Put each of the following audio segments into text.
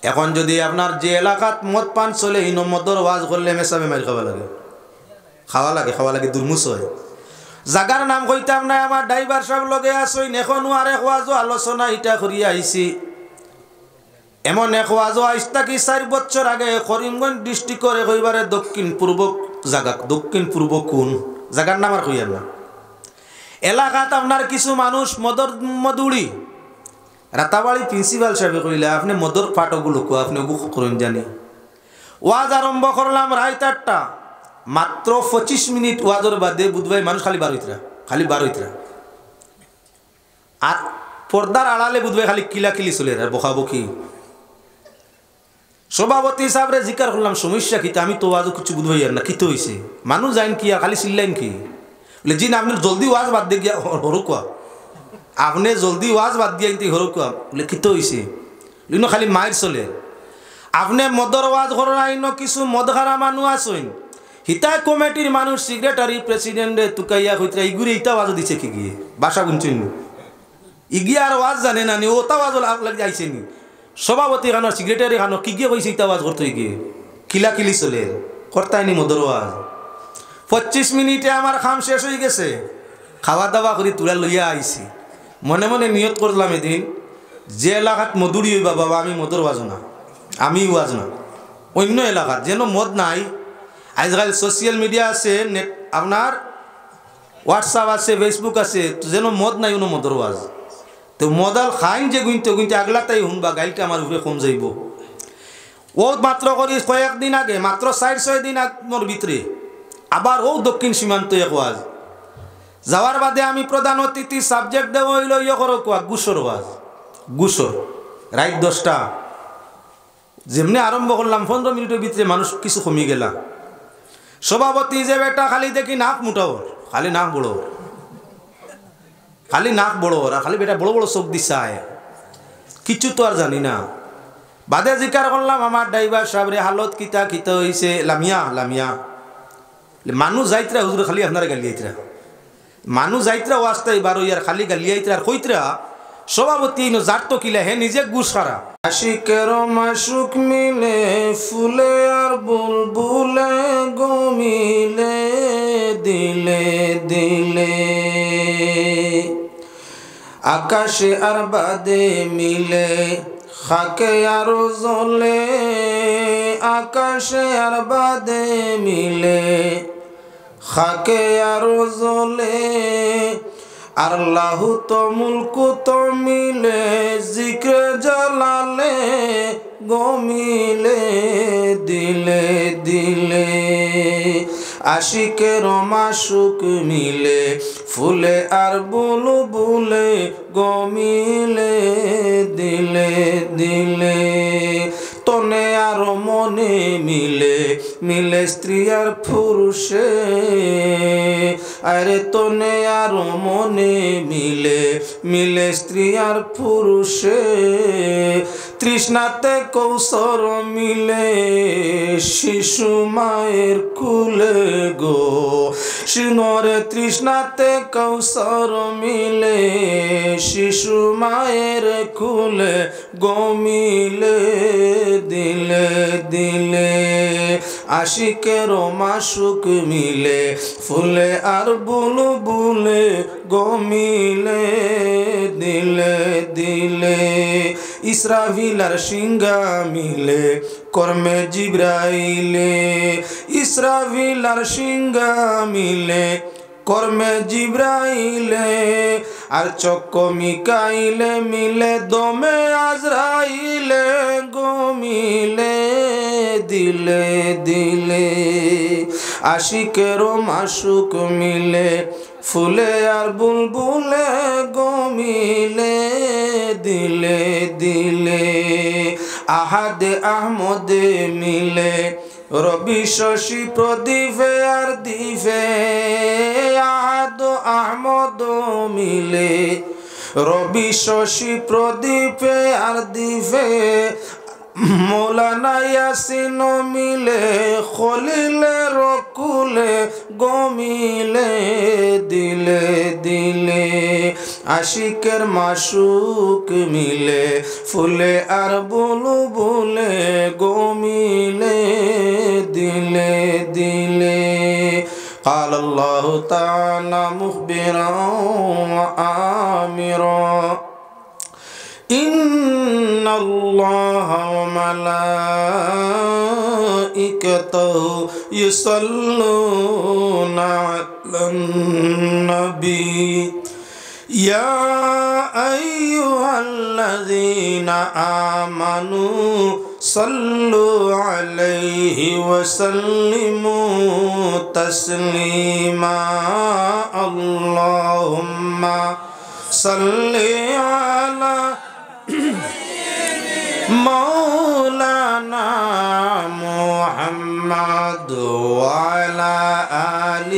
এখন যদি আপনার যে এলাকাত মদ পান চলে এই মদর ওয়াজ করলে মেসাবে মারি খাওয়া লাগে দুর্মুষ হয়। জাগার নাম কইতাম না, আমার ড্রাইভার সব লগে আসইন। এখনো আরেক ওয়াজও আলোচনা ইটা করিয়া আইছি। এমন এক ওয়াজও আইসতা কি 4 বছর আগে করিমগঞ্জ ডিস্ট্রিক্টর কইবারে দক্ষিণ পূর্ব জায়গা, দক্ষিণ পূর্ব কোন জায়গার নাম আর কইয়ার না, এলাকাত আপনার কিছু মানুষ মদুড়ি রাতাবাড়ি প্রিন্সিপাল সাহেব কইলে আপনি মদর ফাটকগুলো কো আপনি করেন জানি। ওয়াজ আরম্ভ করলাম রাত 8টা, মাত্র 25 মিনিট ওয়াজের বাদে বুধবাই মানুষ খালি বার হইতরা আর পর্দার আড়ালে বুধবাই খালি কিলাকিলি চলে আর বকাবকি। সভাপতি সাহেবরে জিকার করলাম সমস্যা কিতা, আমি তো ওয়াজও কিছু বুধবাই আর না কিতো হয়েছে, মানুষ যাইন কি খালি চিল্লাইন কি বলে জি না আপনি জলদি ওয়াজ বাদ দিয়ে গিয়া হরু কোয়া, আপনি জলদি ওয়াজ বাদ দিয়ে আনতে হরু কোয়া বলে কিতো হয়েছে, খালি মায়ের চলে। আপনি মদর ওয়াজ করেন আইন কিছু মদ খারা মানুষ আসইন, হিতা কমিটির মানুষ সেক্রেটারি প্রেসিডেন্টে তুকাইয়া কইতরা ইগুরে ইতা ওয়াজ দিছে কি গিয়ে বাসা গুনছেন ইগিয়া আর ওয়াজ জানে না নি ওটা ওয়াজ লাগে আইছে নি, সভাপতি খানো সেক্রেটারি খানো কি গিয়ে কইছে ইতা ওয়াজ করতে গিয়ে কিলাকিলি চলে করতাইনি মদর ওয়াজ। 25 মিনিটে আমার খাম শেষ হয়ে গেছে, খাওয়া দাওয়া করে তুলা লইয়া আইছি। মনে মনে নিয়ত করলাম এদিন যে এলাকাত মধুরি হইবা বাবা আমি মদর ওয়াজ না, আমি ওয়াজ না, অন্য এলাকাত যেন মদ নাই। আজকাল সোশ্যাল মিডিয়া আছে, নেট আপনার হোয়াটসঅ্যাপ আছে, ফেসবুক আছে, যেন মদ নাই অন্য মদর ওয়াজ। তো মদাল খাইন যে গুনতে আগলা তাই শুনবা গাইলটা আমার উপরে কম যাইব। ও মাত্র করি কয়েকদিন আগে, মাত্র 4-6 দিন আগর ভিতরে আবার ও দক্ষিণ সীমান্ত এক ওয়াজ যাওয়ার বাদে আমি প্রধান অতিথি সাবজেক্ট দেব হইল ইয়ে করো কোয়া গুসর ওয়াজ, গুসর রাত 10টা। যেমনি আরম্ভ করলাম 15 মিনিটের ভিতরে মানুষ কিছু কমে গেলা। সভাপতি যে বেটা খালি দেখি নাক মুটাও, খালি নাক বড় আর খালি বেটা বড় বড় চোখ দিশায়, কিছু তো আর জানি না। বাদে জিকার করলাম আমার ড্রাইভার সাহেবরে হালত কিতা হয়েছে, লামিয়া মানুষ যাইতরা হুজুর খালি আপনারা গালিয়াইতরা, মানুষ যাইতরা ওয়াস্তাই বারো ইয়ার খালি গালিয়াইতরা আর কইতরা। সভাপতি যার তো কিলা হে নিজে গুস খারা। আশিকের মাসুক মিলে ফুলে আর বুলবুলে গমিলে দিলে দিলে, আকাশে আর বাদে মিলে খাকে আর জলে, আকাশে আর বাদে মিলে খাকে আর জলে, আর লাহু তো মুলকু তো মিলে জিক্রে জালালে গমিলে দিলে দিলে, আশিকের মাসুক মিলে ফুলে আর বুলবুলে গমিলে দিলে দিলে, তনে আর মনে মিলে স্ত্রী আর পুরুষে, আরে তনে আর মনে মিলে স্ত্রী আর পুরুষে, তৃষ্ণাতে কৌশর মিলে শিশু মায়ের কুলে গো, সিনরে তৃষ্ণাতে কৌশর মিলে শিশু মায়ের কুলে গমিলে দিলে দিলে, আশিকের মাসুক মিলে ফুলে আর বুলবুলে গমিলে দিলে দিলে, ইসরাফিল আর সিংহা মিলে কর্মে জিব্রাইলে, ইসরাফিল আর সিংহা মিলে কর্মে জিব্রাইলে, আর চক্ক মিকাইলে মিলে দমে আজরাইলে গমিলে দিলে দিলে, আশিকের মাসুক মিলে ফুলে আর বুলবুলে গমিলে দিলে দিলে, আহাদে আহমদে মিলে রবি শশী প্রদীপে আর দিফে, আহাদ আহমদ মিলে রবি শশী প্রদীপে আর দিফে, মৌলানা ইয়াসিন মিলে খলিলে রকুলে গমিলে দিলে দিলে, আশিকের মাসুক মিলে ফুলে আর বুলু বুলে গো মিলে দিলে দিলে قال الله تعالى مخبرا وآمرا إن الله وملائكته يصلون على النبي يا أيها الذين آمنوا صلوا عليه وسلموا تسليما اللهم صل على مولانا محمد وعلى آل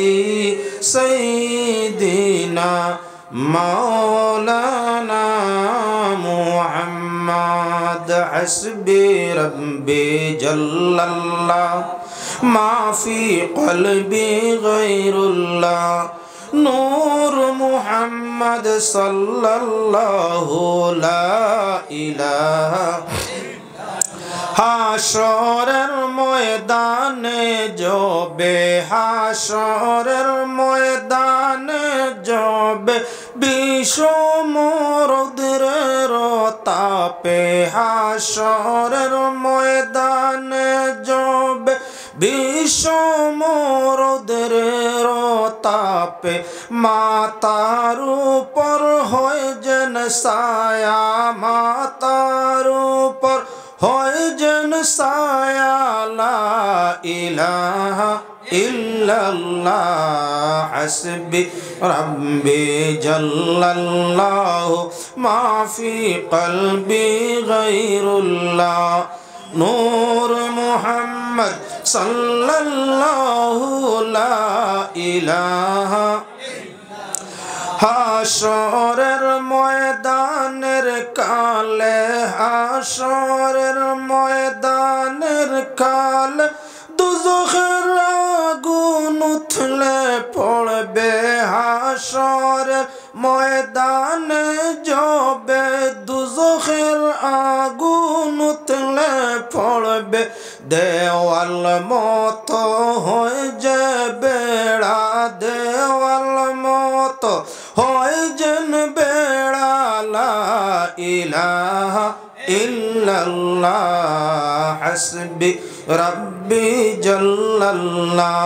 سيدنا مولانا محمد حسبي ربي جل الله ما في قلبي غير الله نور محمد صلى الله لا إله হাশরের ময়দানে জবে হাশরের ময়দানে জবে বিষমরুদ্রের তাপে হাশরের ময়দানে জবে বিষমরুদ্রের তাপে মাতার উপর হয় যেন ছায়া মাতার উপর হয় যেন ছায়া লা ইলাহা ইল্লাল্লাহ হাসবি রাব্বি জাল্লাল্লাহু মা ফি কলবি গায়রুল্লাহ নূর মুহাম্মদ সাল্লাল্লাহু লা ইলাহা হাশরের ময়দানের কালে হাশরের ময়দানের কালে দুজখের আগুন উঠলে পড়বে হাশরের ময়দানে জবে দুজখের আগুন উঠলে পড়বে দেওয়াল মতো হয়ে যাবে বেড়া দেওয়াল মতো হয় যেন বেড়া লা ইলাহা ইল্লাল্লাহ হাসবি রাব্বি জাল্লাল্লাহ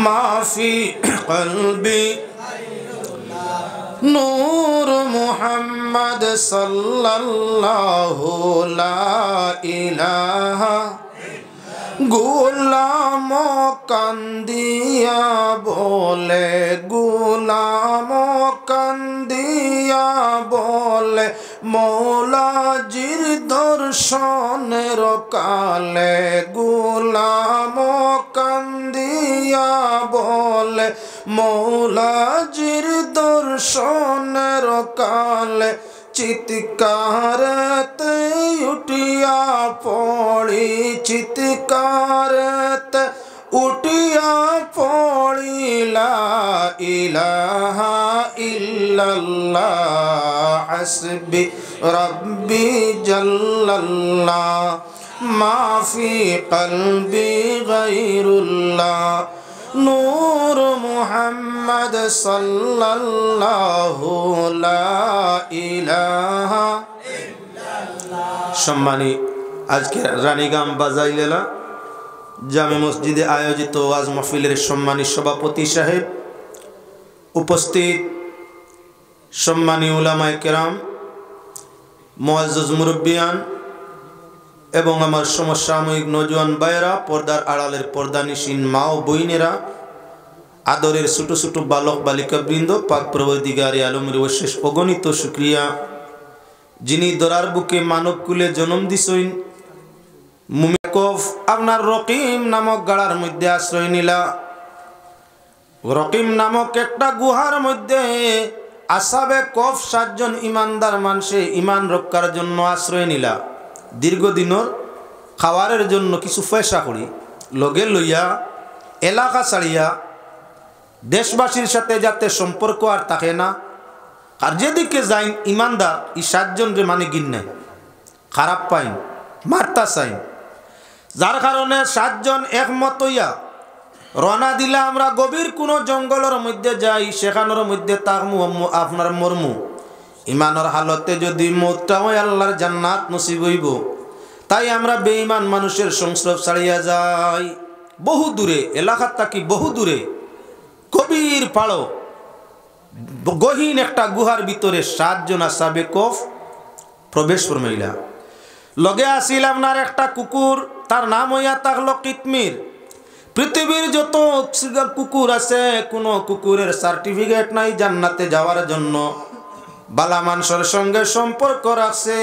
মা ফি কলবি নূর মুহাম্মদ সাল্লাল্লাহু লা ইলাহা গোলাম কান্দিয়া বলে গোলাম কান্দিয়া বলে মৌলাজির দর্শনের কালে গোলাম কান্দিয়া বলে মৌলাজির দর্শনের কালে চিৎকারতে উঠিয়া পড়ি চিৎকারতে উঠিয়া পড়ি লা ইলাহা ইল্লাল্লাহ হাসবি রাব্বি জাল্লাল্লাহ মা ফি কলবি গায়রুল্লাহ নূর মুহাম্মদ সাল্লাল্লাহু লা ইলাহা সম্মানী আজকে রানীগাম বাজাইলেলা জামে মসজিদে আয়োজিত ওয়াজ মাহফিলের সম্মানী সভাপতি সাহেব উপস্থিত সম্মানী উলামায়ে কেরাম মুআজ্জাজ মুরব্বিয়ান এবং আমার সমসাময়িক নওজোয়ান ভাইয়েরা পর্দার আড়ালের পর্দানিশীন মা ও বোনেরা আদরের ছোট ছোট বালক বালিকাবৃন্দ পাক পরবর্তীগারে আলমের অশেষ অগণিত শুকরিয়া যিনি দরার বুকে মানবকুলে জন্ম দিছেন মুমিকফ আপনার রকিম নামক গাড়ার মধ্যে আশ্রয় নিলা রকিম নামক একটা গুহার মধ্যে আসাবে কফ 7 জন ইমানদার মানুষে ইমান রক্ষার জন্য আশ্রয় নিলা দীর্ঘদিনের খাওয়ারের জন্য কিছু পয়সা করি লগে লইয়া এলাকা ছাড়িয়া দেশবাসীর সাথে যাতে সম্পর্ক আর থাকে না আর যেদিকে যাইন ইমানদার এই 7 জন রে মানে গিন নাই, খারাপ পাইন, মারতা চাইন। যার কারণে 7 জন একমত হইয়া রওনা দিলা আমরা গভীর কোনো জঙ্গলের মধ্যে যাই, সেখানের মধ্যে তাকমু আপনার মরমু। ইমানের হালতে যদি মৌতটা হয় আল্লাহর জান্নাত নসিব হইব। তাই আমরা বেঈমান মানুষের সংস্রব ছাড়িয়া যাই বহু দূরে, এলাকার থাকি বহু দূরে, গভীর পাড়ো গহীন একটা গুহার ভিতরে 7 জন আসহাবে কফ প্রবেশ ফরমাইলা। লগে আসিল আপনার একটা কুকুর, তার নাম হইয়া থাকলো কিতমির। পৃথিবীর যত কুকুর আছে কোনো কুকুরের সার্টিফিকেট নাই জান্নাতে যাওয়ার জন্য, বালা মানুষের সঙ্গে সম্পর্ক রাখছে।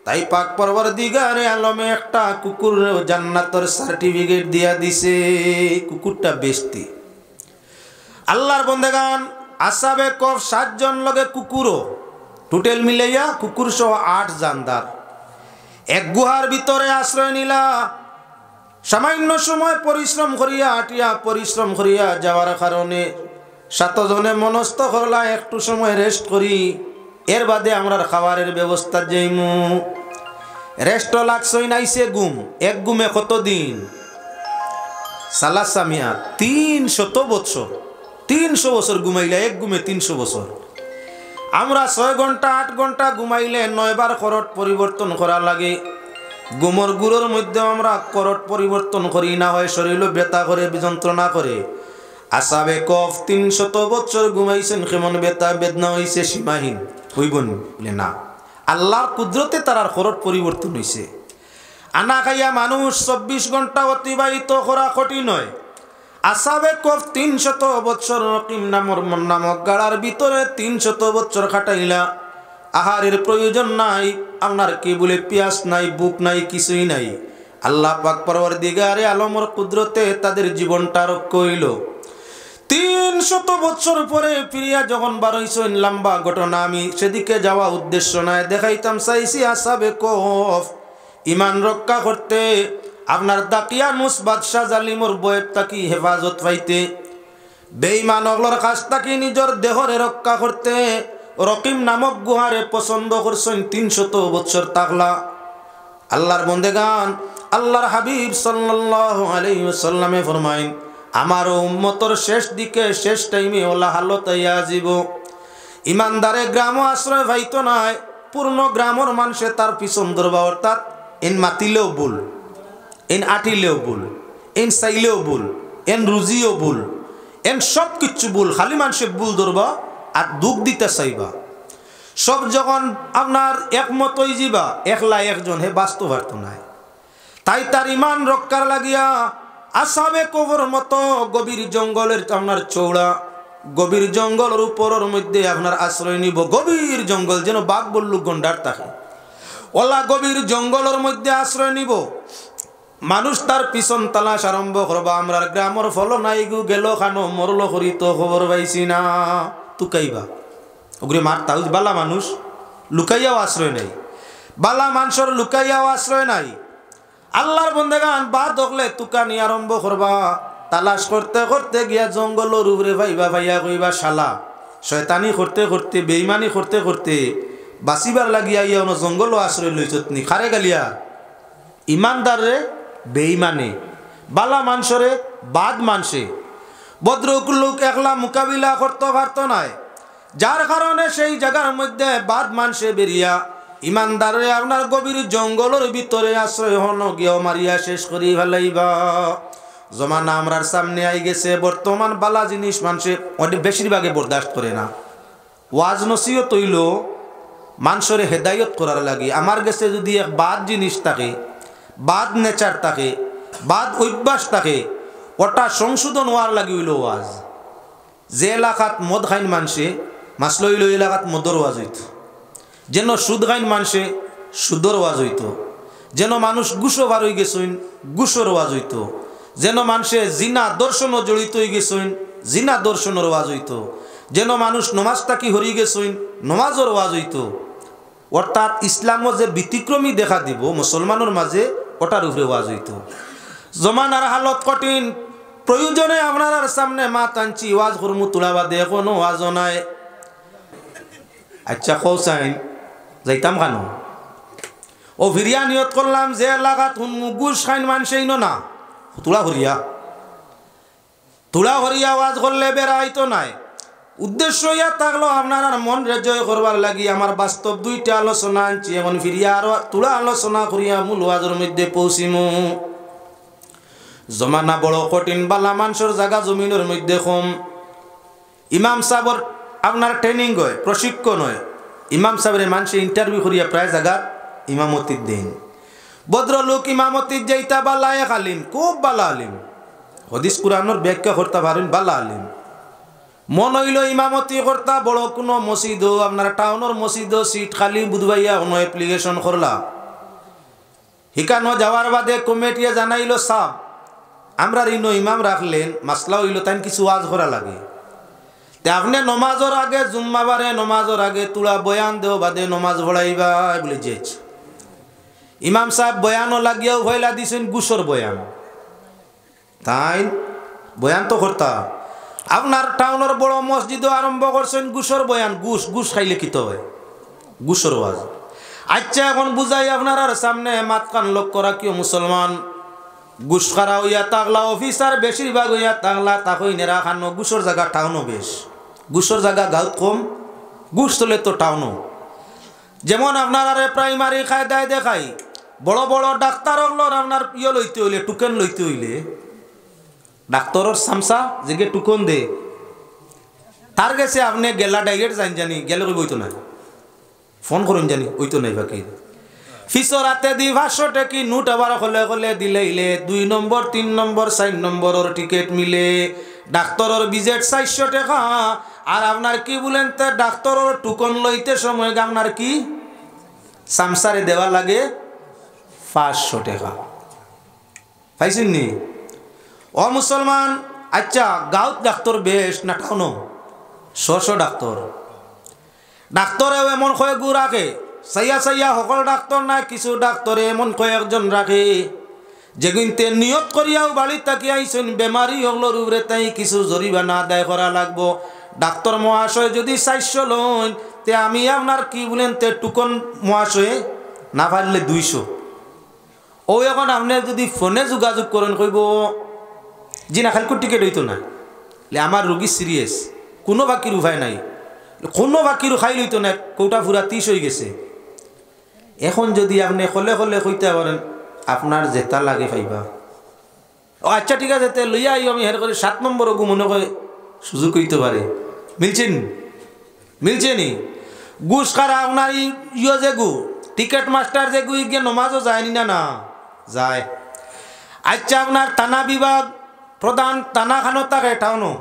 তাই পাক পরওয়ারদিগারে আলমে একটা কুকুর জান্নাতের সার্টিফিকেট দিয়া দিছে। কুকুরটা বেশতি। আল্লাহর বন্দেগান আসহাবে কফ 7 জন লগে কুকুরও, টোটাল মিলাইয়া কুকুর সহ 8 জানদার এক গুহার ভিতরে আশ্রয় নিলা। সামান্য সময় পরিশ্রম করিয়া হাঁটিয়া পরিশ্রম করিয়া যাওয়ার কারণে 7 জনে মনস্থ করলা একটু সময় রেস্ট করি, এর বাদে আমরা খাবারের ব্যবস্থা যাইমু। রেস্ট লাগছই নাইছে ঘুম। এক ঘুমে কতদিন? সালাসামিয়া 300 বছর। 300 বছর ঘুমাইলে এক ঘুমে 300 বছর। আমরা 6 ঘন্টা 8 ঘন্টা ঘুমাইলে 9 বার করট পরিবর্তন করা লাগে। ঘুমর গুড়োর মধ্যে আমরা করট পরিবর্তন করি, না হয় শরীর ব্যথা করে, যন্ত্রণা করে। আসহাবে কফ 300 বছর ঘুমাইছেন, কেমন ব্যথা বেদনা হইছে সীমাহীন হইবন বলে না। আল্লাহর কুদরতে তার করট পরিবর্তন হইছে। আনা খাইয়া মানুষ 24 ঘন্টা অতিবাহিত করা কঠিন নয়। আসহাবে কফ 300 বছর রকিম নামক গাড়ার ভিতরে 300 বছর কাটাইলা। আহারের প্রয়োজন নাই, আপনার কি বলে পিয়াস নাই, বুক নাই, কিছুই নাই। আল্লাহ পাক পরওয়ারদিগারে আলমর কুদরতে তাদের জীবনটা রক্ষা হইল। 300 বছর পরে ফিরিয়া যখন বার হইছেন, লম্বা ঘটনা, আমি সেদিকে যাওয়া উদ্দেশ্য নাই, দেখাইতাম চাইছি আসহাবে কফ ইমান রক্ষা করতে, আপনার দাকিয়ানুস বাদশাহ জালিমর বয়েব তাকি হেফাজত পাইতে, বেঈমান অগলর কাছ তাকি নিজের দেহরে রক্ষা করতে রকিম নামক গুহারে পছন্দ করছেন। 300 বছর তাকলা। আল্লাহর বন্দেগান আল্লাহর হাবিব সাল্লাল্লাহু আলাইহি ওয়াসাল্লামে ফরমাইন, আমার উম্মতর শেষ দিকে শেষ টাইমে ওলা হালত আইয়া যাব। ইমানদারে গ্রাম আশ্রয় পাইতো নাই, পূর্ণ গ্রামর মানুষে তার পিছন ধরবা। অর্থাৎ এন মাতিলেও ভুল, এন আটিলেও ভুল, এন চাইলেও ভুল, এন রুজিও ভুল, এন সব কিচ্ছু ভুল। খালি মানুষে ভুল ধরবা আর দুঃখ দিতে চাইবা। সব যখন আপনার একমত হয়ে যাবা, একলা একজন হে বাস্তব পারত নাই। তাই তার ইমান রক্ষার লাগিয়া আসহাবে কফর মতো গভীর জঙ্গলের আপনার চৌড়া গভীর জঙ্গলের উপরের মধ্যে আপনার আশ্রয় নিব। গভীর জঙ্গল, যেন বাঘ বল্লুক গন্ডার থাকে, ওলা গভীর জঙ্গলের মধ্যে আশ্রয় নিব। মানুষ তার পিছন তালাশ আরম্ভ করবা। আমরা গ্রামের ফল নাই গু গেল খানো মরল করি তো খবর পাইছি না, তুকাইবা ওগুলি মারতা। বালা মানুষ লুকাইয়াও আশ্রয় নাই, বালা মানুষের লুকাইয়াও আশ্রয় নাই। আল্লাহর বন্দেগান বা দেখলে তুকানি আরম্ভ করবা। তালাশ করতে করতে গিয়া জঙ্গলের উপরে ভাইবা ভাইয়া কইবা শালা। শয়তানি করতে করতে বেইমানি করতে করতে বাঁচিবার লাগিয়া ইয়া জঙ্গলও আশ্রয় লইছত নি। খারে গালিয়া ইমানদারে বেইমানে, বালা মানুষরে বাদ মানসে, বদ্রক লোক একলা মোকাবিলা করতে পারত নাই। যার কারণে সেই জায়গার মধ্যে বাদ মানসে বেরিয়া ইমানদারে আপনার গভীর জঙ্গলের ভিতরে আশ্রয় হন গিয়েও মারিয়া শেষ করি ফেলাইবা। জমানা আমরার সামনে আই গেছে। বর্তমান বালা জিনিস মানুষে অনেক বেশিরভাগে বরদাস্ত করে না। ওয়াজ নসিহত হইল মানুষরে হেদায়ত করার লাগে। আমার কাছে যদি এক বাদ জিনিস থাকে, বাদ নেচার থাকে, বাদ অভ্যাস থাকে, ওটা সংশোধন হওয়ার লাগে হইল ওয়াজ। যে এলাকাত মদ খাইন মানুষে মাছ লইল এলাকাত মদর ওয়াজ হইত, যেন সুদ খাইন মানুষে সুদর ওয়াজ হইত, যেন মানুষ গুসো বার হয়ে গেছেন গুসোর ওয়াজ হইত, যেন মানুষে জিনা দর্শনও জড়িত হয়ে গেছেন জিনা দর্শনের ওয়াজ হইত, যেন মানুষ নমাজ তাকি হরিয়ে গেছেন নমাজের ওয়াজ হইত। অর্থাৎ ইসলামও যে ব্যতিক্রমী দেখা দিব মুসলমানের মাঝে, ওটার উপরে ওয়াজ হইত। জমানার হালত কঠিন, প্রয়োজনে আপনার সামনে মা টানছি ওয়াজ করমু তোলা বাদে কোনো ওয়াজও নাই। আচ্ছা কৌসাইন যাইতাম কেন ও ফিরিয়া নিয়ত করলাম যে এলাকাত গুস খাইন মানুষই না তুলা হরিয়া ওয়াজ করলে বেড়াইতো নাই উদ্দেশ্য ইয়া থাকলো আপনার মন জয় করবার লাগি আমার বাস্তব দুইটা আলোচনা আনছি এখন ফিরিয়া আর তুলা আলোচনা করিয়া মূল ওয়াজের মধ্যে পৌঁছিমু জমানা বড় কঠিন বালা মানুষের জায়গা জমিনের মধ্যে কম ইমাম সাহেবর আপনার ট্রেনিং হয় প্রশিক্ষণ হয় ইমাম সাহেবের মানুষে ইন্টারভিউ করিয়া প্রায় জায়গা ইমামতির দিন ভদ্রলোক ইমামতির যাইতা বালা এক আলিম খুব বালা আলিম হদিস কুরআনের ব্যাখ্যা করতে পারেন বালা আলিম মন হইল ইমামতি কর্তা বড় কোনো মসজিদ আপনার টাউনের মসজিদ সিট খালি বুধবাইয়া কোনো অ্যাপ্লিকেশন করলা হিকানো যাওয়ার বাদে কমিটিয়ে জানাইল সাহ আমরা ঋণ ইমাম রাখলেন মাসলা হইল তাই কিছু ওয়াজ করা লাগে তে আপনি নমাজর আগে জুম্মাবারে নমাজর আগে তুলা বয়ান দেও বাদে নমাজ পড়াইবা বলে যেছে ইমাম সাহেব বয়ানও লাগিয়াও হইলা দিছেন গুসর বয়ান তাই বয়ান তো করতা আপনার টাউনের বড় মসজিদও আরম্ভ করছেন গুসর বয়ান গুস খাইলে কি তো হয় গুসর ওয়াজ আচ্ছা এখন বুঝাই আপনার আর সামনে মাত কান লক্ষ্য রাখিও মুসলমান গুস খারা হইয়া তাগলা অফিসার বেশিরভাগ হইয়া তাগলা তাকই নেরা খানো গুসর জায়গা টাউনও বেশ গুসর জায়গা গাঁত কম গুস তোলে তো টাউনও যেমন আপনার আরে প্রাইমারি খায়দায় দেখাই বড় বড় ডাক্তার হলোর আপনার ইয়ে লইতে হইলে টুকেন লইতে হইলে ডাক্তারের সামসা যে টুকন দে তার গেছে আপনি গেলা ডাইরেক্ট জানি গেলে বইতো না ফোন করুন জানি ওইতো নাই বাকি ফিসর রাতে দি 500 টাকি নোট আবার হলে দিলে 2 নম্বর 3 নম্বর 4 নম্বরের টিকিট মিলে ডাক্তারের ভিজিট 400 টাকা আর আপনার কি বলেন তে ডাক্তারের টুকন লইতে সময় আপনার কি সামসারে দেওয়া লাগে 500 টাকা পাইছেন নি ও মুসলমান আচ্ছা গাঁত ডাক্তার বেশ না টাউনো ডাক্তারেও এমন কয়েক গু রাখে সাইয়া সকল ডাক্তার না কিছু ডাক্তারে এমন কয়েকজন রাখে যেগুনতে নিয়ত করিয়াও বাড়ি তাকি আইসেন বেমারি হগলোর উপরে তাই কিছু জরিমানা আদায় করা লাগবো ডাক্তার মহাশয় যদি 400 লন তে আমি আপনার কি বলেন তে টুকন মহাশয়ে না পারলে 200 ও এখন আপনি যদি ফোনে যোগাযোগ করেন কইব জি না খালি টিকিট হইতো না আমার রোগী সিরিয়াস কোনো বাকির উপায় নাই কোনো বাকির খাই লইতো না কৌটা ফুরা 30 হয়ে গেছে এখন যদি আপনি হলে কইতে পারেন আপনার জেতা লাগে পাইবা ও আচ্ছা ঠিক আছে লইয়া আইও আমি হের করে 7 নম্বর গু মনে করে সুযোগ হইতে পারে মিলছে নি গুস খারা আপনার ইয়ে যে গু টিকেট মাস্টার যে গু গিয়ে নমাজও যায়নি না যায় আচ্ছা আপনার থানা বিভাগ প্রধান থানা খানো থাকে টাউনো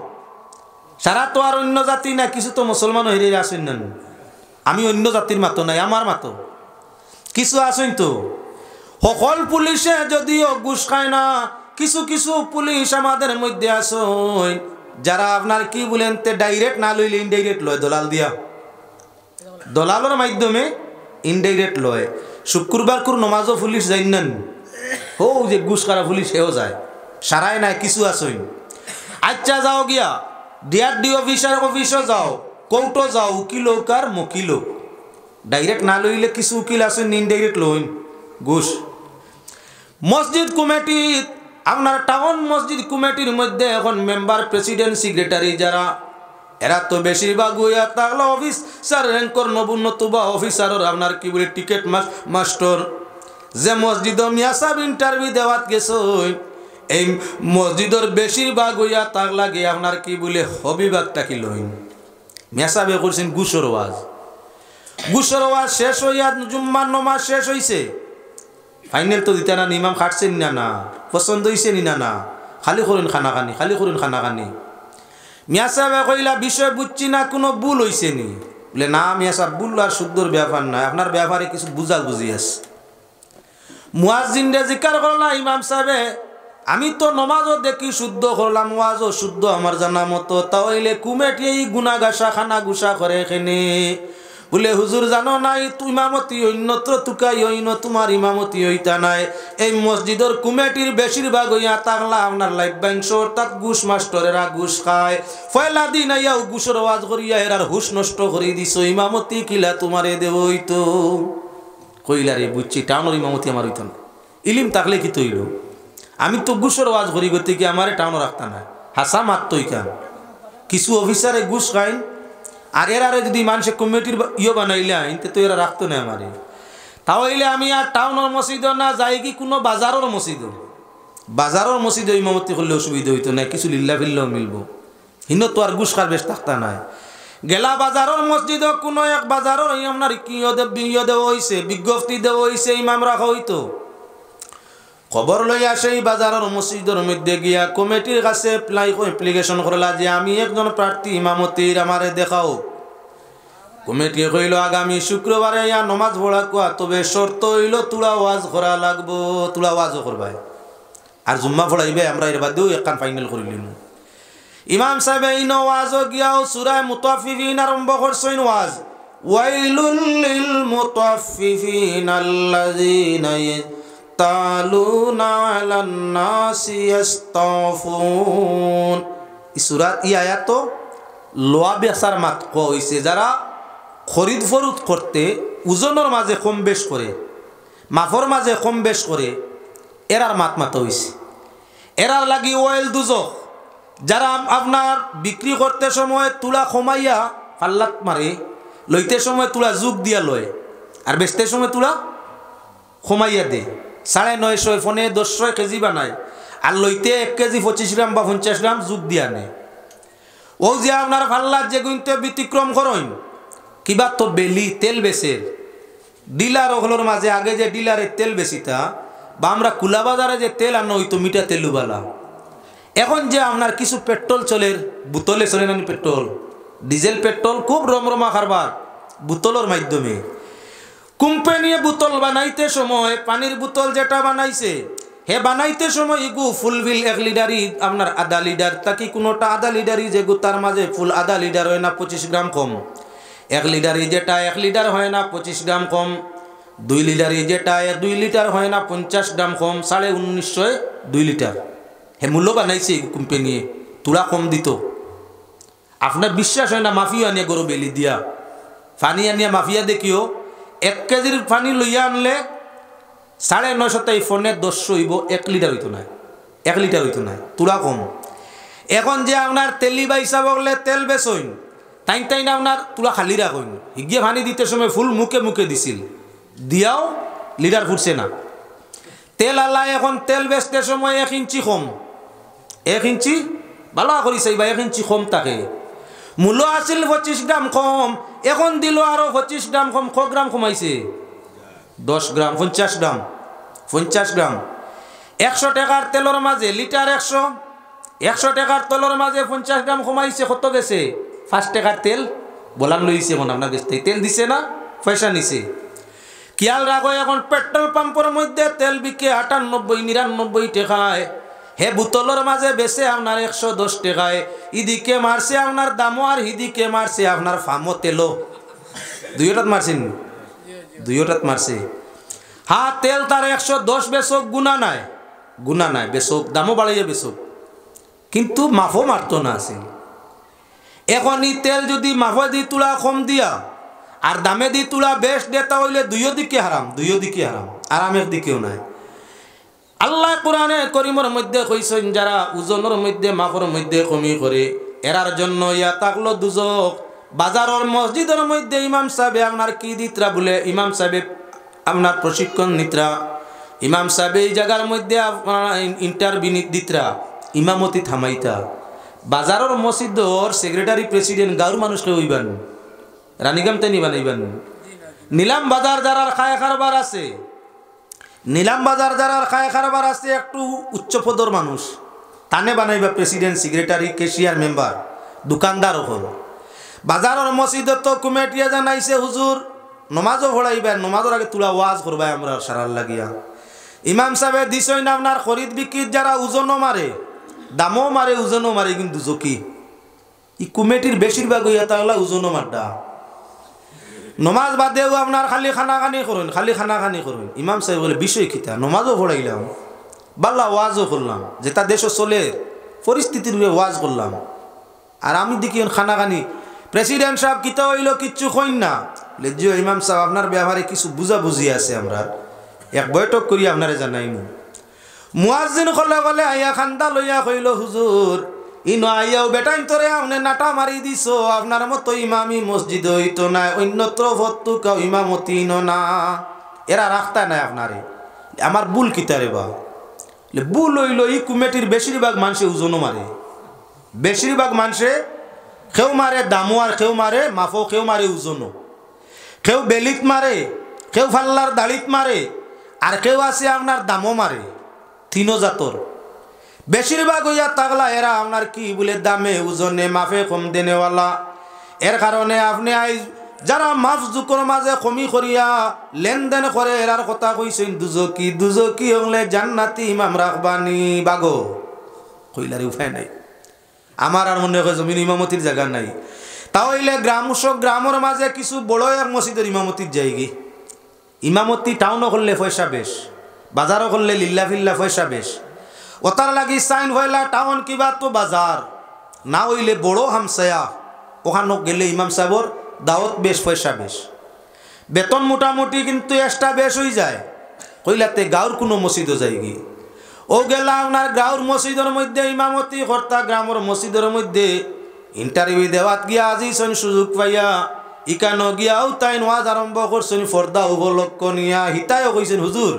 সারা তো আর অন্য জাতি না কিছু তো মুসলমান হেরে আসেন না আমি অন্য জাতির মাতো নাই আমার মাতো কিছু আসেন তো সকল পুলিশে যদিও ঘুষ খায় না কিছু কিছু পুলিশ আমাদের মধ্যে আসেন যারা আপনার কি বলেন তে ডাইরেক্ট না লইলে ইনডাইরেক্ট লয় দলাল দিয়া দলালের মাধ্যমে ইনডাইরেক্ট লয় শুক্রবার করে নমাজও পুলিশ যাই না ও যে ঘুষ খারা পুলিশ সেও যায় সারাই নাই কিছু আসেন আচ্ছা যাও গিয়া ডিআরডি অফিসও যাও কোর্টও যাও উকিল কার মকিল ডাইরেক্ট না লইলে কিছু উকিল আসেন ইনডাইরেক্ট লইন ঘুষ মসজিদ কমিটি আপনার টাউন মসজিদ কমিটির মধ্যে এখন মেম্বার প্রেসিডেন্ট সেক্রেটারি যারা এরা তো বেশিরভাগ হইয়া থাকলো অফিসার র্যাঙ্কর নবুন্নতবা অফিসারের আপনার কি বলে টিকিট মাস্টার যে মসজিদ মিয়া সাহেব ইন্টারভিউ দেওয়াত গেছে এই মসজিদের বেশিরভাগ হইয়া তাক লাগে আপনার কি বলে হবিবাগটা কি লইন মিয়া সাহেব করছেন গুসর ওয়াজ শেষ হইয়া জুম্মার নমাজ শেষ হইছে ফাইনাল তো দিতে না ইমাম খাটছেন না পছন্দ হইছে না খালি করুন খানাখানি মিয়া সাহেব কইলা বিষয় বুঝছি না কোনো ভুল হইছে নি বলে না মিয়া সাহেব ভুল আর শুদ্ধর ব্যাপার না আপনার ব্যাপারে কিছু বুঝি আছে মুয়াজ্জিনরে জিকার করলা ইমাম সাহেবে আমি তো নমাজও দেখি শুদ্ধ করলাম ওয়াজও শুদ্ধ আমার জানা মতো তাহলে কুমেটি গুনা গাছা খানা গুসা করে এখানে বলে হুজুর জানো নাই তুই ইমামতি অন্যত্র তুকাই হইন তোমার ইমামতি হইতা নাই এই মসজিদের কমিটির বেশিরভাগ হইয়া তাকলা আপনার লাইফ ব্যাংক অর্থাৎ ঘুষ মাস্টরেরা ঘুষ খায় পয়লা দিন আইয়াও ঘুষের আওয়াজ করিয়া এরার হুশ নষ্ট করে দিছ ইমামতি কিলা তোমারে দেব হইতো কইলা রে বুঝছি টাউনের ইমামতি আমার হইতো না ইলিম থাকলে কি তৈল আমি তো ঘুষের আওয়াজ করি করতে কি আমার টাউনও রাখতা না হাসা মারতই কেন কিছু অফিসারে ঘুষ খাইন আর এরারে যদি মানুষের কমিটির বানাইলে আইনতে তো এরা রাখতো না আমারে তাহলে আমি আর টাউনের মসজিদ না যাই কি কোনো বাজারের মসজিদ ইমামতি করলে অসুবিধা হইতো না কিছু লিল্লা ফিল্লাও মিলবো হিন তো আর ঘুষ খার বেশ থাকতা নাই গেলা বাজারের মসজিদ কোনো এক বাজারের আপনার দেওয়া হয়েছে বিজ্ঞপ্তি দেওয়া হয়েছে ইমাম রাখা হইতো খবর লইয়া সেই বাজারের মসজিদের মধ্যে গিয়া কমিটির কাছে অ্যাপ্লিকেশন করলা যে আমি একজন প্রার্থী ইমামতির আমারে দেখাও কমিটি কইল আগামী শুক্রবারে ইয়া নমাজ পড়া কোয়া তবে শর্ত হইল তুলা ওয়াজ করা লাগবো তুলা ওয়াজও করবাই আর জুম্মা পড়াইবে আমরা এর বাদেও একখান ফাইনাল করিলিম ইমাম সাহেব এই ওয়াজও গিয়াও সূরা মুতাফফিফিন আরম্ভ করছেন ওয়াজ ওয়াইলুল লিল মুতাফফিফিন আল্লাযিনা তালুনা আলান নাসি ইস্তাফুন এই সূরা এই আয়াত তো লোয়া বেচার মাত কইছে যারা খরিদ ফরুদ করতে ওজনের মাঝে কম বেশ করে মাফর মাঝে কম বেশ করে এরার মাত মাত হইছে এরার লাগি ওয়েল দুজক যারা আপনার বিক্রি করতে সময় তুলা কমাইয়া পাল্লাত মারে লইতে সময় তুলা যুগ দিয়া লয় আর বেচতে সময় তুলা কমাইয়া দে 950 ফোনে 10 কেজি বানায় আর লইতে 1 কেজি 25 গ্রাম বা 50 গ্রাম যুগ দিয়া নেয় ও যে আপনার পাল্লার যে গুনতে ব্যতিক্রম করেন কিবা তো বেলি তেল বেচের ডিলার ওগুলোর মাঝে আগে যে ডিলারের তেল বেচিতা বা আমরা কুলা বাজারে যে তেল আনো হইতো মিঠা তেলুবালা এখন যে আপনার কিছু পেট্রোল চলের বোতলে চলে না পেট্রোল ডিজেল পেট্রোল খুব রমরমা কারবার বোতলের মাধ্যমে কোম্পানি বোতল বানাইতে সময় পানির বোতল যেটা বানাইছে হে বানাইতে সময় ইগু ফুলবিল 1 লিটারই আপনার আধা লিটার তাকি কোনোটা আধা লিটারই যে তার মাঝে ফুল আধা লিটার হয় না 25 গ্রাম কম 1 লিটারই যেটা 1 লিটার হয় না 25 গ্রাম কম 2 লিটারই যেটা 2 লিটার হয় না 50 গ্রাম কম 1950 2 লিটার হে মূল্য বানাইছে কোম্পানি তুলা কম দিত আপনার বিশ্বাস হয় না মাফিয়া আনিয়া গরু বেলি দিয়া পানি আনিয়া মাফিয়া দেখিও 1 কেজির পানি লইয়া আনলে 950 তাই ফোনে 10 হইব 1 লিটার হইতো না 1 লিটার হইতো না তুলা কম এখন যে আপনার তেলি বাইসা বললে তেল বেচইন তাই না আপনার তুলা খালি রাখইন হিগিয়ে পানি দিতে সময় ফুল মুখে মুখে দিছিল দিয়াও লিটার ফুটছে না তেল আল্লাহ এখন তেল বেচতে সময় 1 ইঞ্চি কম 1 ইঞ্চি ভালো করিছে বা 1 ইঞ্চি কম থাকে মূল্য আছিল 25 গ্রাম কম এখন দিল আরো 25 গ্রাম কম ক গ্রাম কমাইছে 10 গ্রাম 50 গ্রাম 50 গ্রাম 100 টাকার তেলের মাঝে লিটার 100 টাকার তেলের মাঝে 50 গ্রাম কমাইছে কত গেছে 5 টাকার তেল বলান লইছে মন আপনার বেচতে তেল দিছে না পয়সা নিছে খেয়াল রাখো এখন পেট্রোল পাম্পের মধ্যে তেল বিকে 98-99 টাকায় হে বোতলের মাঝে বেচে আপনার 110 টাকায় ইদিকে মারছে আপনার দামও আর হিদিকে মারছে আপনার ফামো তেলো দুইটাত মারছেন দুইটাত মারছে হ্যাঁ তেল তার 110 বেচক গুণা নাই বেচক দামও বাড়াইয়া বেচক কিন্তু মাফও মারতো না আছে এখন এই তেল যদি মাফা দি তুলা কম দিয়া আর দামে দি তুলা বেশ দেতা হইলে দুইও দিকে হারাম আরামের দিকেও নাই আল্লাহ কোরআনে করিমের মধ্যে কইছেন যারা ওজনের মধ্যে মাপের মধ্যে কমি করে এরার জন্য ইয়া তাকলো দুজক বাজারের মসজিদের মধ্যে ইমাম সাহেব আপনার কি দিতরা বলে ইমাম সাহেব আপনার প্রশিক্ষণ নিতরা ইমাম সাহেব এই জায়গার মধ্যে আপনার ইন্টারভিউ দিতরা ইমামতি থামাইতা বাজারের মসজিদর সেক্রেটারি প্রেসিডেন্ট গাঁর মানুষকে হইবেন রানীগামতে নিবানাইবেন নিলাম বাজার যারা খায় খারবার আছে নিলাম বাজার যারা খায় খারবার আছে একটু উচ্চ পদর মানুষ তানে বানাইবা প্রেসিডেন্ট সেক্রেটারি কেশিয়ার মেম্বার দোকানদার হল বাজারের মসজিদত তো কমিটিয়া জানাইছে হুজুর নমাজও পড়াইবেন নমাজের আগে তুলা ওয়াজ করবাই আমরা সারার লাগিয়া ইমাম সাহেব দিছই না আপনার খরিদ বিক্রির যারা ওজনও মারে দামও মারে ওজনও মারে কিন্তু জকি ই কমিটির বেশিরভাগ হইয়া তাহলে ওজনও মারডা নমাজ বাদেও আপনার খালি খানাখানি করুন, খালি খানাখানি করুন। ইমাম সাহেব বলে বিষয় কিতা, নমাজও পড়াইলাম, বাল্লা ওয়াজও করলাম, যেটা দেশও চলে পরিস্থিতির ওয়াজ করলাম, আর আমি দেখি খানাখানি। প্রেসিডেন্ট সাহেব কিতা হইল কিচ্ছু কইন না। যে ইমাম সাহেব আপনার ব্যবহারে কিছু বুঝাবুঝি আছে, আমরা এক বৈঠক করি আপনারে জানাইমু। মুয়াজ্জিন কলে কলে আইয়া খান্দা লইয়া কইল, হুজুর ইনো আইয়াও বেটাইন তোরে আপনি নাটা মারি দিছ, আপনার মতো ইমামি মসজিদ হইতো না, অন্যত্র ভত্তুকা ইমামতি না, এরা রাখতা নাই আপনারে। আমার ভুল কিতারে বা ভুল হইল, এই কমিটির বেশিরভাগ মানুষে ওজনও মারে, বেশিরভাগ মানুষে কেউ মারে দামো, আর কেউ মারে মাফো, কেউ মারে ওজনও, কেউ বেলিত মারে, কেউ ফাল্লার দাড়িত মারে, আর কেউ আছে আপনার দামও মারে। তিনো জাতর বেশিরভাগ হইয়া তাগলা এরা আপনার কি বলে দামে ওজনে মাফে কম দেনেওয়ালা। এর কারণে আপনি আই যারা মাফ জুকর মাঝে কমি করিয়া লেনদেন করে এরার কথা কইছেন দুজকি, দুজকি হলে জান্নাতি ইমাম রাখবানি বাগো কইলারে উপায় নাই। আমার আর মনে হয় জমিন ইমামতির জায়গা নাই, তাহলে গ্রামের মাঝে কিছু বড় এক মসজিদের ইমামতির যায়গি। ইমামতি টাউনও করলে পয়সা বেশ, বাজারও করলে লিল্লা ফিল্লা পয়সা বেশ। ওতার লাগি সাইন হইলা টাউন কিবা তো বাজার না হইলে বড় হামসায়া, ওখানে গেলে ইমাম সাহেবর দাওয়াত বেশ, পয়সা বেশ, বেতন মোটামুটি কিন্তু এক্সট্রা বেশ হয়ে যায়। কইলাতে গাঁর কোনো মসজিদও যায়গি। ও গেলা আপনার গাঁর মসজিদের মধ্যে ইমামতি কর্তা, গ্রামের মসজিদের মধ্যে ইন্টারভিউ দেওয়াত গিয়া আজি সুযোগ পাইয়া ইকানো গিয়াও তাই ওয়াজ আরম্ভ করছেন, ফর্দা উপলক্ষ নিয়া হিতায়ও কইছেন, হুজুর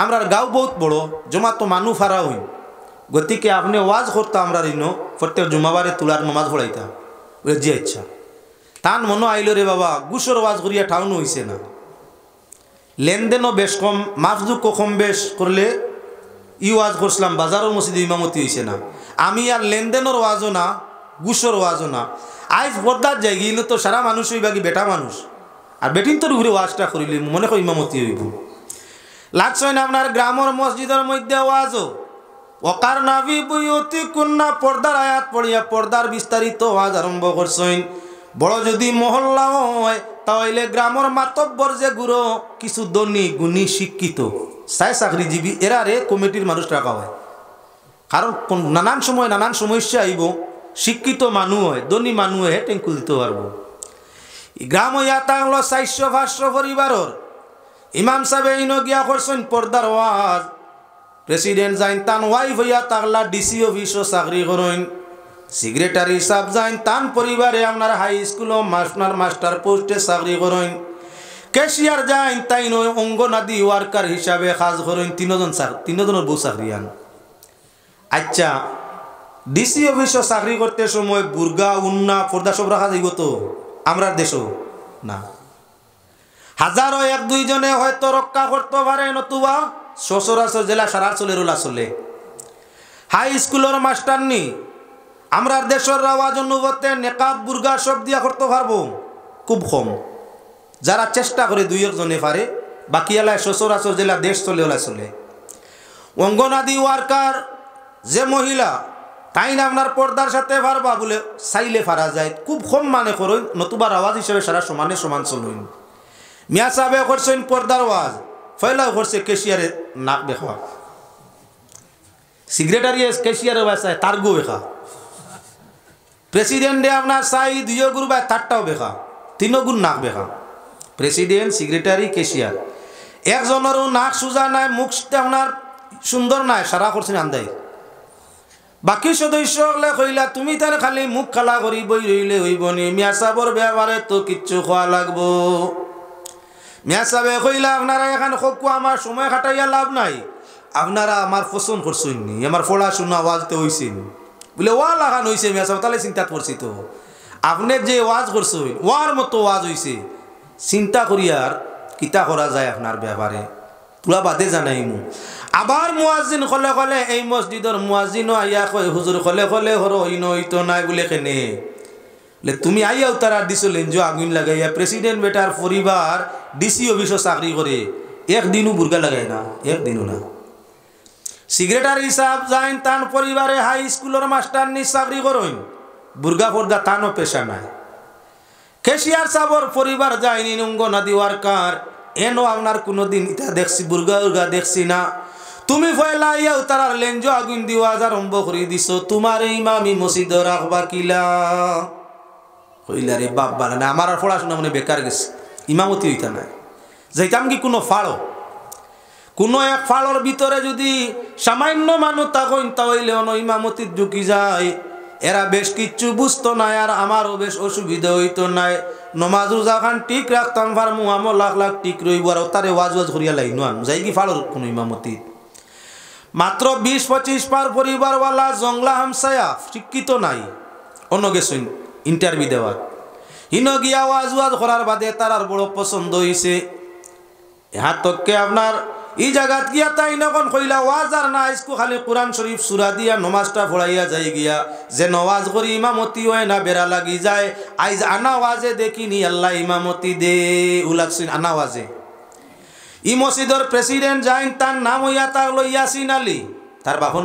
আমরার গাঁও বহুত বড়, জমা তো মানুষ ফারা হইন, গতিকে আপনি ওয়াজ করতো আমরা ইনো প্রত্যেক জুমাবারে তুলার নমাজ পড়াইতাম। বলে যে ইচ্ছা তান মনে আইল রে বাবা, গুসর ওয়াজ করিয়া ঠাউন হইছে না, লেনদেনও বেশ কম, মাফজুকও কম বেশ করলে ই ওয়াজ করছিলাম, বাজারও মসজিদে ইমামতি হইছে না। আমি আর লেনদেনের ওয়াজও না, গুসর ওয়াজও না, আইজ বরদার যাই গিয়ে তো সারা মানুষ হইবাকি বেটা মানুষ, আর বেটিন তোর উপরে ওয়াজটা করিলে মনে করি ইমামতি হইব। লাগছে না আপনার গ্রামের মসজিদের মধ্যে ওয়াজও ওকার নাভি বুয়তি কুন্না পর্দার আয়াত পড়িয়া পর্দার বিস্তারিত ওয়াজ আরম্ভ করছেন। বড় যদি মহল্লা হয় তাহলে গ্রামের মাতব্বর যে গুরু কিছু ধনী গুণী শিক্ষিত চাই চাকরিজীবী এরারে কমিটির মানুষ রাখা হয়, কারণ নানান সময় নানান সমস্যা আইব, শিক্ষিত মানুষ হয় ধনী মানুষ হয় টেঙ্কু দিতে পারবো। গ্রাম হইয়া তাহলে 400-500 পরিবারের ইমাম সাহেব ইনো গিয়া করছেন পর্দার ওয়াজ। প্রেসিডেন্ট যাইন তান ওয়াইফ হইয়া তাগলা ডিসি অফিসও চাকরি করেন, সেক্রেটারি সাহেব যাইন তান পরিবারে আপনার হাই স্কুলও মাস্টার পোস্টে চাকরি করেন, ক্যাশিয়ার যাইন তাই নয় অঙ্গনাদি ওয়ার্কার হিসাবে কাজ করেন, তিনজনের বউ চাকরিয়ান। আচ্ছা ডিসি অফিসও চাকরি করতে সময় বুর্গা উন্না পর্দা সব রাখা যাইব তো আমরা দেশও না, হাজারো 1-2 জনে হয়তো রক্ষা করতে পারে, নতুবা সচরাচর জেলা সারা চলে রোলা চলে। হাই স্কুলের মাস্টার নি আমরা দেশের রাওয়াজ অনুভূতে নেকাব বুর্গা সব দিয়া করতে পারবো খুব কম, যারা চেষ্টা করে 2-1 জনে পারে, বাকি এলাকায় সচরাচর জেলা দেশ চলে ওলা চলে। অঙ্গনাদি ওয়ার্কার যে মহিলা তাই না আপনার পর্দার সাথে পারবা বলে চাইলে পারা যায়, খুব কম মানে করুন, নতুবা রাওয়াজ হিসেবে সারা সমানে সমান চলুন। মিয়া সাহেব করছেন পর্দার ওয়াজ, ফয়লাও করছে কেশিয়ারে নাক দেখা, সেক্রেটারি কেশিয়ারে বাসায় তার গো বেখা, প্রেসিডেন্টে আপনার চাই 2 গুরু বা 4টাও বেখা, 3 গুণ নাক বেখা। প্রেসিডেন্ট সেক্রেটারি কেশিয়ার একজনেরও নাক সোজা নাই, মুখ আপনার সুন্দর নাই, সারা করছেন আন্দাই। বাকি সদস্য হলে কইলা তুমি তার খালি মুখ খালা করি বই রইলে হইব নি, মিয়া সাহেবর ব্যবহারে তো কিচ্ছু খোয়া লাগবো। মিয়া সাহেব কইলা আপনারা এখানে খোকু আমার সময় কাটাইয়া লাভ নাই, আপনারা আমার পছন্দ করছেন নি, আমার পড়াশোনা ওয়াজতে হইছেন বলে ওয়া লাগান হয়েছে। মিয়া সাহেব তাহলে চিন্তা করছি তো আপনি যে ওয়াজ করছেন ওয়ার মতো ওয়াজ হয়েছে, চিন্তা করি আর কিতা করা যায় আপনার ব্যাপারে পুরা বাদে জানাইমু। আবার মুয়াজ্জিন কলে কলে এই মসজিদের মুয়াজ্জিনও আইয়া কয় হুজুর কলে কলে হর হইন হইতো নাই বলে কেনে তুমি আইয়াও তারা দিছো লেঞ্জো আগুন লাগাইয়া, প্রেসিডেন্ট বেটার পরিবার ডিসি অফিসও চাকরি করে, একদিনও বুর্গা লাগায় না, একদিনও না। সেক্রেটারি সাহেব যাইন তান পরিবারে হাই স্কুলের মাস্টার নি চাকরি করেন, বুর্গা পর্দা তানও পেশা নাই। কেশিয়ার সাবর পরিবার যায়নি নঙ্গনা দিওয়ার কার এনো আপনার কোনোদিন ইটা দেখছি বুর্গা উর্গা দেখছি না তুমি ফয়লা ইয়া তারার লেঞ্জ আগুন দিওয়াজ আরম্ভ করে দিছ তোমার ইমামি মসজিদ রাখবা কিলা কইলা রে বাপ বালা না আমার আর পড়াশোনা মনে বেকার গেছে ইমামতি হইতা নাই যাইতাম কি কোনো ফাড়ো কোনো এক ফাড়োর ভিতরে যদি সামান্য মানুষ তখন তাহলে অন ইমামতির ঢুকি যায় এরা বেশ কিচ্ছু বুঝতো না আর আমারও বেশ অসুবিধা হইতো নাই নমাজ রোজা খান ঠিক রাখতাম ফার্মু আমার লাখ লাখ ঠিক রইব আর তারে ওয়াজ ওয়াজ করিয়া লাইন যাই কি ফাড়োর কোনো ইমামতি মাত্র 20-25 পার পরিবারওয়ালা জংলা হামসায়া শিক্ষিত নাই অন্য গেছেন ইন্টারভিউ দেওয়া হিন গিয়া ওয়াজ ওয়াজ করার বাদে তার আর বড় পছন্দ হয়েছে ইহার তককে আপনার এই জায়গাত গিয়া তাই নখন কইলা ওয়াজ আর না আজকু খালি কোরআন শরীফ সূরা দিয়া নমাজটা পড়াইয়া যাই গিয়া যে নওয়াজ করি ইমামতি হয় না বেড়া লাগি যায় আইজ আনা ওয়াজে দেখিনি আল্লাহ ইমামতি দে উলাকসিন আনা ওয়াজে ই মসজিদের প্রেসিডেন্ট যাইন তার নাম হইয়া তার লইয়াসিন আলী তার বাপর